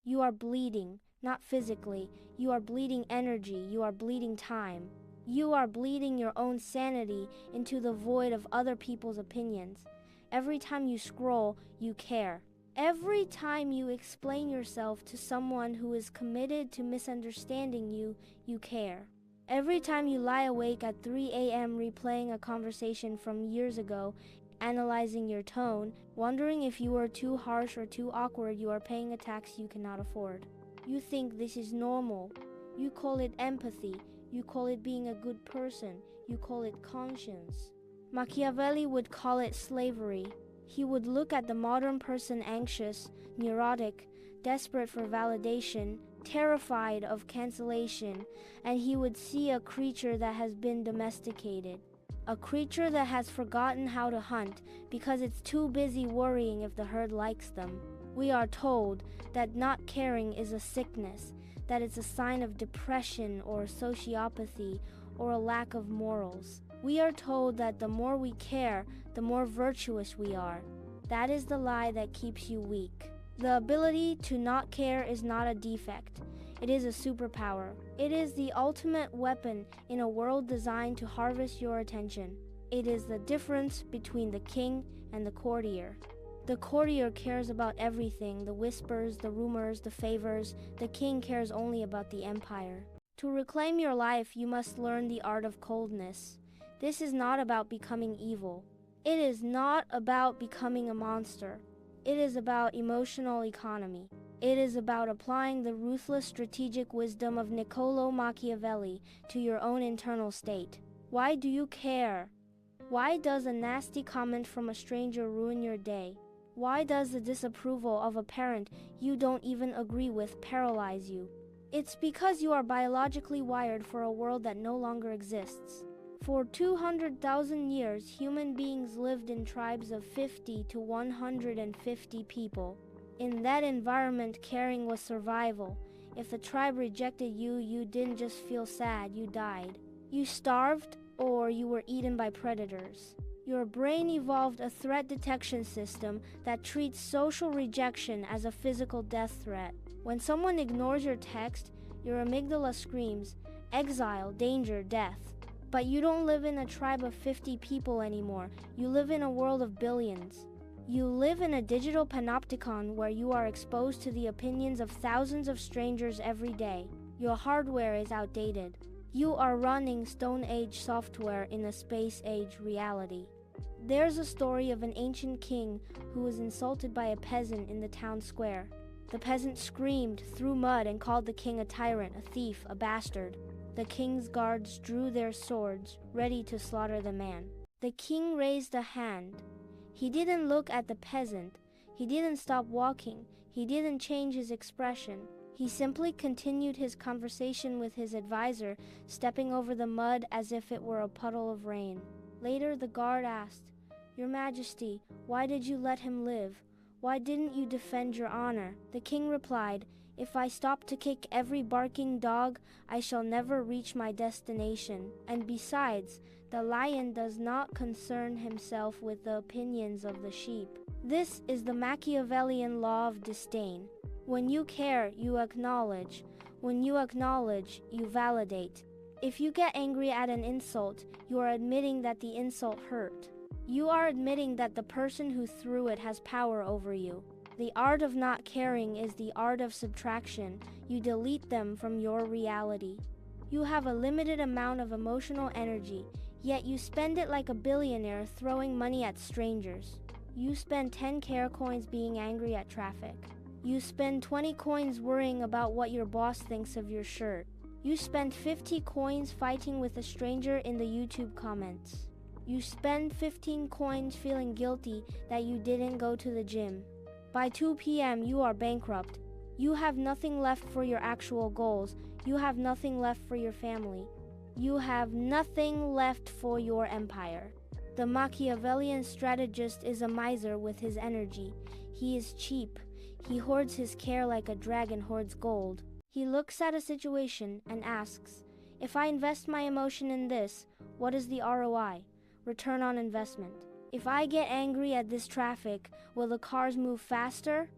You are bleeding, not physically. You are bleeding energy. You are bleeding time. You are bleeding your own sanity into the void of other people's opinions. Every time you scroll, you care. Every time you explain yourself to someone who is committed to misunderstanding you, you care. Every time you lie awake at 3 a.m. replaying a conversation from years ago, analyzing your tone, wondering if you were too harsh or too awkward, you are paying a tax you cannot afford. You think this is normal. You call it empathy. You call it being a good person. You call it conscience. Machiavelli would call it slavery. He would look at the modern person anxious, neurotic, desperate for validation, terrified of cancellation, and he would see a creature that has been domesticated. A creature that has forgotten how to hunt because it's too busy worrying if the herd likes them. We are told that not caring is a sickness, that it's a sign of depression or sociopathy or a lack of morals. We are told that the more we care, the more virtuous we are. That is the lie that keeps you weak. The ability to not care is not a defect. It is a superpower. It is the ultimate weapon in a world designed to harvest your attention. It is the difference between the king and the courtier. The courtier cares about everything, the whispers, the rumors, the favors. The king cares only about the empire. To reclaim your life, you must learn the art of coldness. This is not about becoming evil. It is not about becoming a monster. It is about emotional economy. It is about applying the ruthless strategic wisdom of Niccolò Machiavelli to your own internal state. Why do you care? Why does a nasty comment from a stranger ruin your day? Why does the disapproval of a parent you don't even agree with paralyze you? It's because you are biologically wired for a world that no longer exists. For 200,000 years, human beings lived in tribes of 50 to 150 people. In that environment, caring was survival. If the tribe rejected you, you didn't just feel sad, you died. You starved, or you were eaten by predators. Your brain evolved a threat detection system that treats social rejection as a physical death threat. When someone ignores your text, your amygdala screams, exile, danger, death. But you don't live in a tribe of 50 people anymore. You live in a world of billions. You live in a digital panopticon where you are exposed to the opinions of thousands of strangers every day. Your hardware is outdated. You are running Stone Age software in a Space Age reality. There's a story of an ancient king who was insulted by a peasant in the town square. The peasant screamed, threw mud, and called the king a tyrant, a thief, a bastard. The king's guards drew their swords, ready to slaughter the man. The king raised a hand. He didn't look at the peasant. He didn't stop walking. He didn't change his expression. He simply continued his conversation with his advisor, stepping over the mud as if it were a puddle of rain. Later, the guard asked, "Your Majesty, why did you let him live? Why didn't you defend your honor?" The king replied, "If I stop to kick every barking dog, I shall never reach my destination. And besides, the lion does not concern himself with the opinions of the sheep." This is the Machiavellian law of disdain. When you care, you acknowledge. When you acknowledge, you validate. If you get angry at an insult, you are admitting that the insult hurt. You are admitting that the person who threw it has power over you. The art of not caring is the art of subtraction. You delete them from your reality. You have a limited amount of emotional energy, yet you spend it like a billionaire throwing money at strangers. You spend 10 care coins being angry at traffic. You spend 20 coins worrying about what your boss thinks of your shirt. You spend 50 coins fighting with a stranger in the YouTube comments. You spend 15 coins feeling guilty that you didn't go to the gym. By 2 p.m., you are bankrupt. You have nothing left for your actual goals. You have nothing left for your family. You have nothing left for your empire. The Machiavellian strategist is a miser with his energy. He is cheap. He hoards his care like a dragon hoards gold. He looks at a situation and asks, "If I invest my emotion in this, what is the ROI? Return on investment. If I get angry at this traffic, will the cars move faster?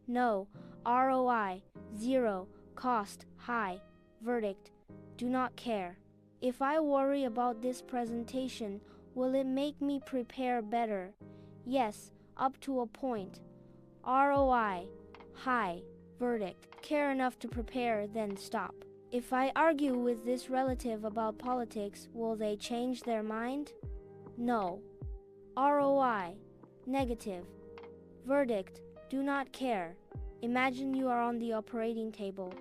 No, ROI, 0. Cost, high. Verdict, do not care. If I worry about this presentation, will it make me prepare better? Yes, up to a point. ROI, high. Verdict, care enough to prepare, then stop. If I argue with this relative about politics, will they change their mind? No. ROI, negative. Verdict, do not care. Imagine you are on the operating table.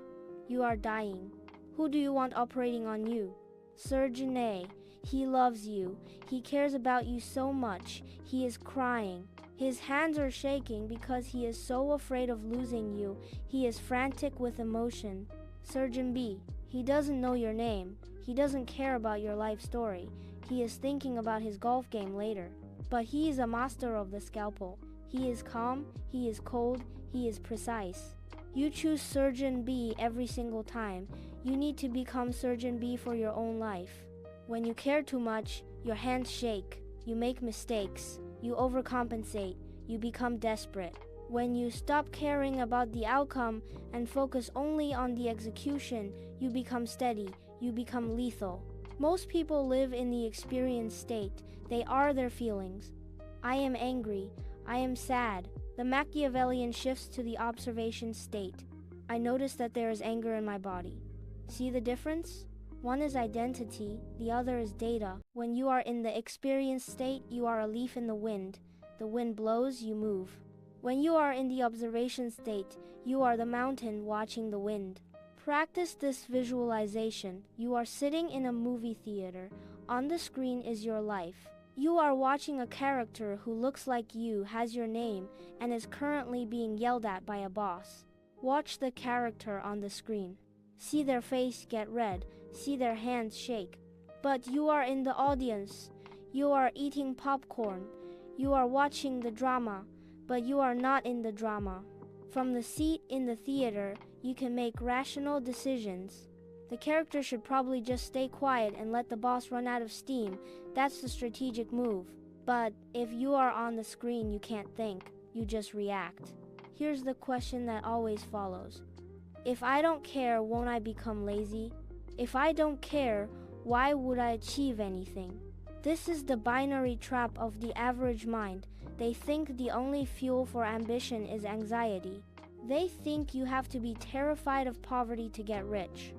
You are dying. Who do you want operating on you? Surgeon A. He loves you. He cares about you so much. He is crying. His hands are shaking because he is so afraid of losing you. He is frantic with emotion. Surgeon B. He doesn't know your name. He doesn't care about your life story. He is thinking about his golf game later. But he is a master of the scalpel. He is calm, he is cold, he is precise. You choose Surgeon B every single time. You need to become Surgeon B for your own life. When you care too much, your hands shake. You make mistakes. You overcompensate. You become desperate. When you stop caring about the outcome and focus only on the execution, you become steady. You become lethal. Most people live in the experienced state. They are their feelings. I am angry. I am sad. The Machiavellian shifts to the observation state. I notice that there is anger in my body. See the difference? One is identity, the other is data. When you are in the experienced state, you are a leaf in the wind. The wind blows, you move. When you are in the observation state, you are the mountain watching the wind. Practice this visualization. You are sitting in a movie theater. On the screen is your life. You are watching a character who looks like you, has your name, and is currently being yelled at by a boss. Watch the character on the screen. See their face get red. See their hands shake. But you are in the audience. You are eating popcorn. You are watching the drama, but you are not in the drama. From the seat in the theater, you can make rational decisions. The character should probably just stay quiet and let the boss run out of steam. That's the strategic move. But if you are on the screen, you can't think. You just react. Here's the question that always follows. If I don't care, won't I become lazy? If I don't care, why would I achieve anything? This is the binary trap of the average mind. They think the only fuel for ambition is anxiety. They think you have to be terrified of poverty to get rich.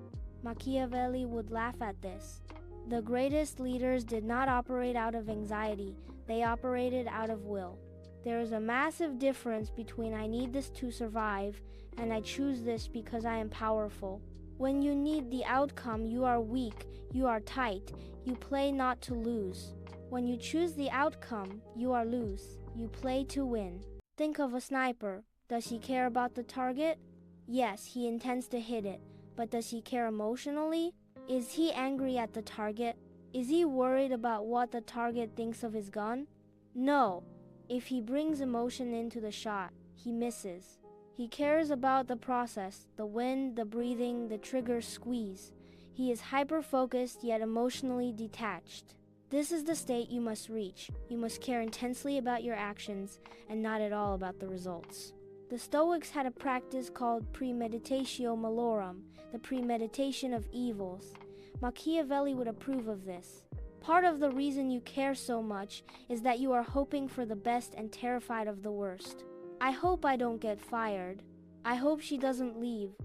Machiavelli would laugh at this. The greatest leaders did not operate out of anxiety, they operated out of will. There is a massive difference between I need this to survive and I choose this because I am powerful. When you need the outcome, you are weak, you are tight, you play not to lose. When you choose the outcome, you are loose, you play to win. Think of a sniper. Does he care about the target? Yes, he intends to hit it. But does he care emotionally? Is he angry at the target? Is he worried about what the target thinks of his gun? No. If he brings emotion into the shot, he misses. He cares about the process, the wind, the breathing, the trigger squeeze. He is hyper-focused yet emotionally detached. This is the state you must reach. You must care intensely about your actions and not at all about the results. The Stoics had a practice called premeditatio malorum, the premeditation of evils. Machiavelli would approve of this. Part of the reason you care so much is that you are hoping for the best and terrified of the worst. I hope I don't get fired. I hope she doesn't leave.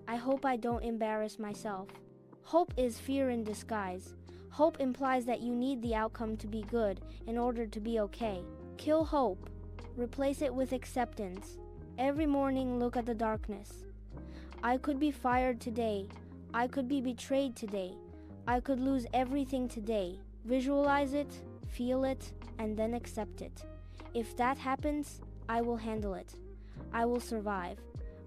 I hope I don't embarrass myself. Hope is fear in disguise. Hope implies that you need the outcome to be good in order to be okay. Kill hope. Replace it with acceptance. Every morning, look at the darkness. I could be fired today. I could be betrayed today. I could lose everything today. Visualize it, feel it, and then accept it. If that happens, I will handle it. I will survive.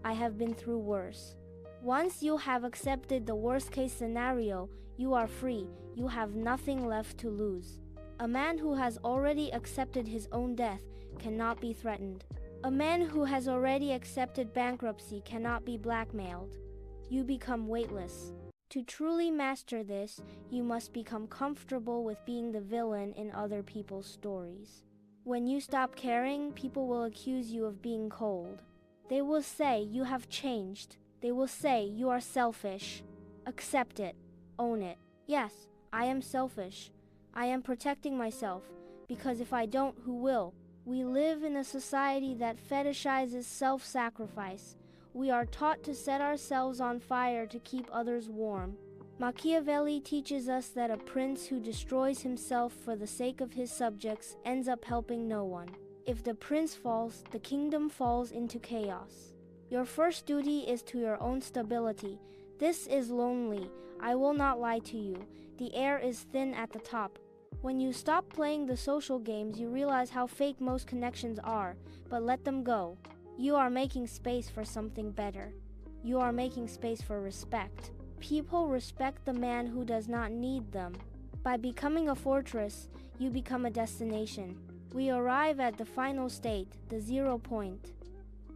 I have been through worse. Once you have accepted the worst-case scenario, you are free. You have nothing left to lose. A man who has already accepted his own death cannot be threatened. A man who has already accepted bankruptcy cannot be blackmailed. You become weightless. To truly master this, you must become comfortable with being the villain in other people's stories. When you stop caring, people will accuse you of being cold. They will say you have changed. They will say you are selfish. Accept it. Own it. Yes, I am selfish. I am protecting myself, because if I don't, who will? We live in a society that fetishizes self-sacrifice. We are taught to set ourselves on fire to keep others warm. Machiavelli teaches us that a prince who destroys himself for the sake of his subjects ends up helping no one. If the prince falls, the kingdom falls into chaos. Your first duty is to your own stability. This is lonely. I will not lie to you. The air is thin at the top. When you stop playing the social games, you realize how fake most connections are, but let them go. You are making space for something better. You are making space for respect. People respect the man who does not need them. By becoming a fortress, you become a destination. We arrive at the final state, the 0 point.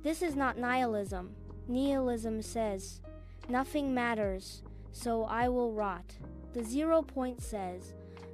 This is not nihilism. Nihilism says, nothing matters, so I will rot. The 0 point says,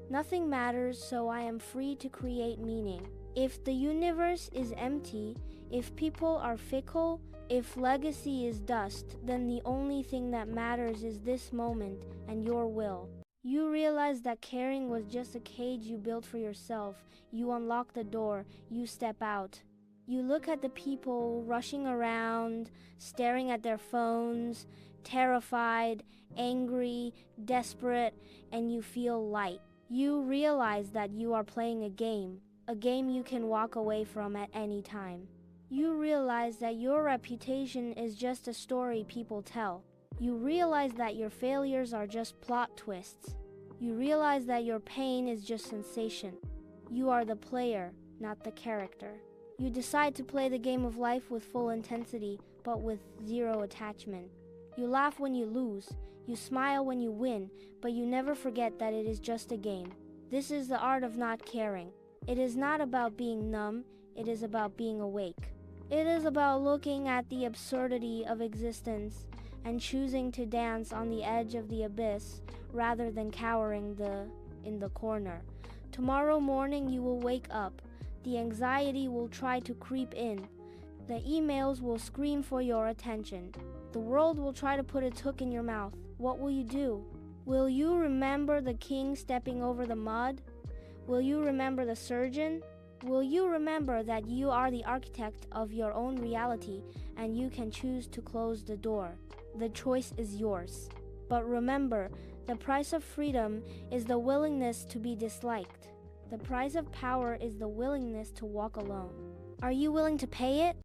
nothing matters, so I am free to create meaning. If the universe is empty, if people are fickle, if legacy is dust, then the only thing that matters is this moment and your will. You realize that caring was just a cage you built for yourself. You unlock the door, you step out. You look at the people rushing around, staring at their phones, terrified, angry, desperate, and you feel light. You realize that you are playing a game you can walk away from at any time. You realize that your reputation is just a story people tell. You realize that your failures are just plot twists. You realize that your pain is just sensation. You are the player, not the character. You decide to play the game of life with full intensity, but with 0 attachment. You laugh when you lose. You smile when you win, but you never forget that it is just a game. This is the art of not caring. It is not about being numb, it is about being awake. It is about looking at the absurdity of existence and choosing to dance on the edge of the abyss rather than cowering in the corner. Tomorrow morning you will wake up. The anxiety will try to creep in. The emails will scream for your attention. The world will try to put its hook in your mouth. What will you do? Will you remember the king stepping over the mud? Will you remember the surgeon? Will you remember that you are the architect of your own reality and you can choose to close the door? The choice is yours. But remember, the price of freedom is the willingness to be disliked. The price of power is the willingness to walk alone. Are you willing to pay it?